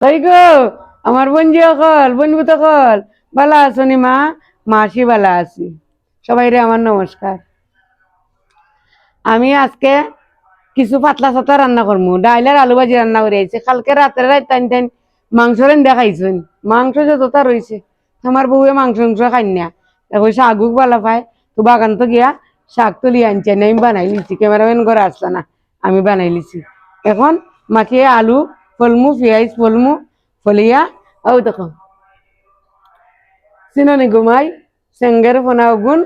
তাই গো আমার বন্ধু অকল বন্ধু তকল বালা আছনি মা মাসি বালা আছি সবাই রে আমার নমস্কার। আমি আজকে কিছু পাতলা সাতলা রান্না করবো, ডাইল আর আলু ভাজি রান্না করে আইছে। কালকে রাতের রাত টাইম টাইম মাংস রান্না খাইছেন, মাংস যতটা রয়েছে আমার বউয়ে মাংস মাংস খাই না, এখন শাগুক বালা পায় তো বাগান তো গিয়া শাক তুলি আনছে আমি বানাই লিছি, ক্যামেরাম্যান করে আসলো না, আমি বানাই লিছি। এখন মাখিয়ে আলু ফলমু পেঁয়াজ ফলমু ফলিয়া ও দেখো চিননি ঘুমাই সেঙ্গের ফোনা গুণ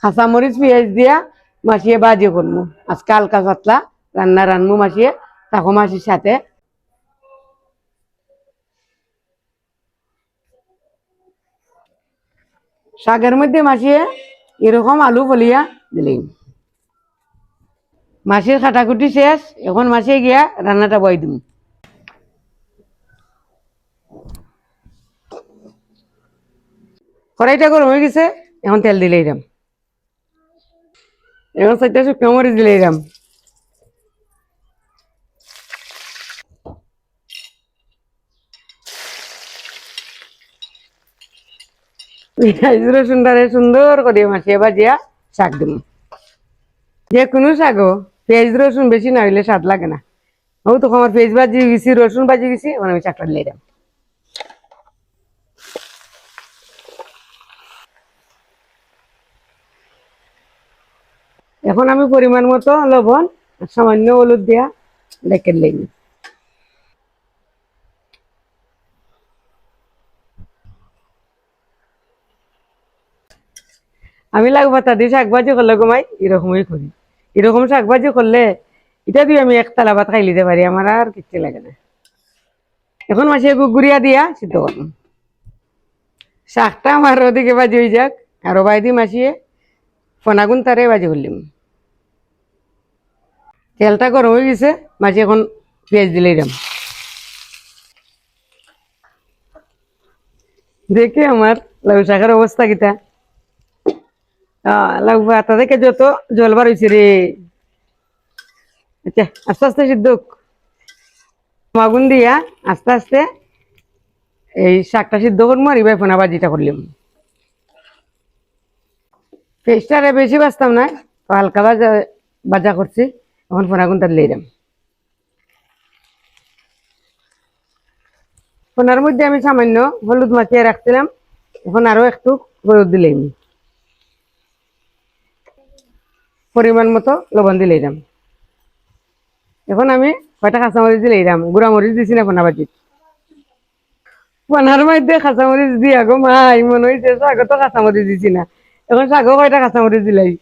কাঁচামরিচ পেঁয়াজ দিয়া মাসিয়ে বাজি করবো। আজকে হালকা পাতলা রান্না রানমু মাসিয়ে তাকো মাসির সাথে। শাকের মধ্যে মাসিয়ে এরকম আলু ফলিয়া দিলেন। মাসির কাটাকুটি শেষ, এখন মাসিয়ে গিয়া রান্নাটা বই দিম। কড়াইটা গরম হয়ে গেছে, এখন তেল দিলে এরাম, এখন চারটা শুকনো মরিচ দিলে এরাম। পেঁয়াজ রসুনটারে সুন্দর করে মাসিয়ে বাজিয়া শাক দিম। যে কোনো শাকও পেঁয়াজ রসুন বেশি না হইলে স্বাদ লাগে না। ও তো আমার পেঁয়াজ ভাজি গেছি রসুন ভাজি গেছি, এখন আমি শাকটা দিলে এরাম। এখন আমি পরিমাণ মতো লবণ সামান্য হলুদ দিয়া ডেকে দিলাম। আমি লাউ পাতা দিয়ে শাক ভাজি করলে ঘুমাই এরকমই করি, এরকম শাক ভাজি করলে এটা দিয়ে আমি একতলা ভাত খাই নিতে পারি, আমার আর কিচ্ছু লাগে না। এখন মাসে গুড়িয়া দিয়া সিদ্ধ করলাম। শাকটা আমার ওদিকে ভাজি হয়ে যাক, আরো বাইদি মাসিয়ে ফনাগুন তারে ভাজি করলাম। তেলটা গরম হয়ে গেছে, মাসি এখন পেঁয়াজ দিলে এরাম। দেখে আমার লাউ শাকের অবস্থা কিতা, লাউ পাতা থেকে যত জল বার হয়েছে রে। আচ্ছা আস্তে আস্তে সিদ্ধ হোক, আগুন দিয়া আস্তে আস্তে এই শাকটা সিদ্ধ করবো আর এবার ফোনা ভাজিটা করলাম। পেস্টটারে বেশি বাঁচতাম না, হালকা ভাজা ভাজা করছি। এখন ফোনা গুনটা দিলাম। ফোনার মধ্যে আমি সামান্য হলুদ মাখিয়ে রাখছিলাম, এখন আরো একটু হলুদ দিলাম, পরিমাণ মতো লবণ দিলাম। এখন আমি কয়টা কাঁচামরিচ দিলাম, গুঁড়া মরিচ দিছি না ফোনা ভাজিত। ফোনার মধ্যে কাঁচামরিচ দিয়া গো মাই মনে হয়েছে শাগো তো কাঁচামরিচ দিছি না, এখন শাগো কয়টা কাঁচামরিচ দিলাই।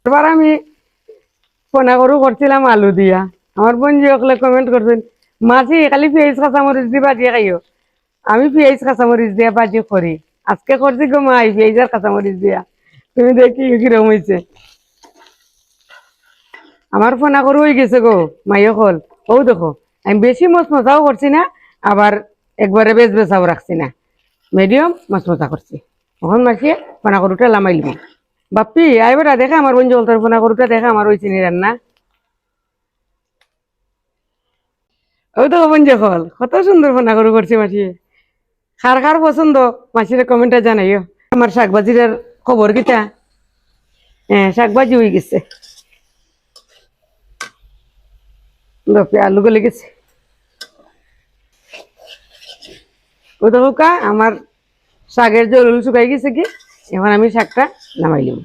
এবার আমি ফোনা করু করছিলাম আলু দিয়া, আমার বন্ধু সকলে কমেন্ট করছেন মাছি খালি পেঁয়াজ কাঁচামরিচ দিয়ে ভাজি খাইও। আমি পেঁয়াজ কাঁচামরিচ দিয়া ভাজি করি, আজকে করছি গো মাই পেঁয়াজ আর কাঁচামরিচ দিয়া, তুমি দেখি কিরকম হয়েছে। আমার ফোনা করু হয়ে গেছে গো মাইও কল, ও দেখো আমি বেশি মশমশাও করছি না, আবার একবারে বেশ বেসাও রাখছি না, মিডিয়াম মশমশা করছি। তখন মাসিয়ে ফোনা করুটা লামাইলিম। বাপ্পি আইবার দেখা আমার বন্ধু তোর ফোনা করুটা দেখা আমার ওই চিনি রান্না। ওই তো বন্ধু কল কত সুন্দর ফোনা করু করছি মাসিয়ে। খার খার পছন্দ মাসিরে কমেন্টে জানাইও। আমার শাকভাজির খবর কিটা? হ্যাঁ শাকভাজি হয়ে গেছে, আলু গলে গেছে। ও দেখো কা আমার শাকের জল শুকাই গেছে কি, এখন আমি শাকটা নামাইলাম।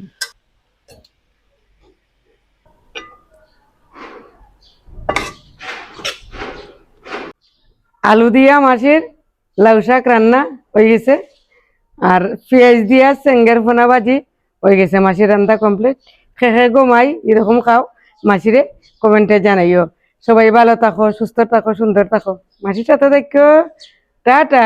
আলু দিয়া মাছের লাউ শাক রান্না হয়ে গেছে, আর পেঁয়াজ দিয়া চেঙ্গের ফোনা ভাজি হয়ে গেছে। মাছের রান্না কমপ্লিট। খেয়ে গোমাই এরকম খাও, মাসিরে কমেন্টে জানাইও। সবাই ভালো থাকো, সুস্থ থাকো, সুন্দর থাকো। মাসির সাথে দেখো, টাটা।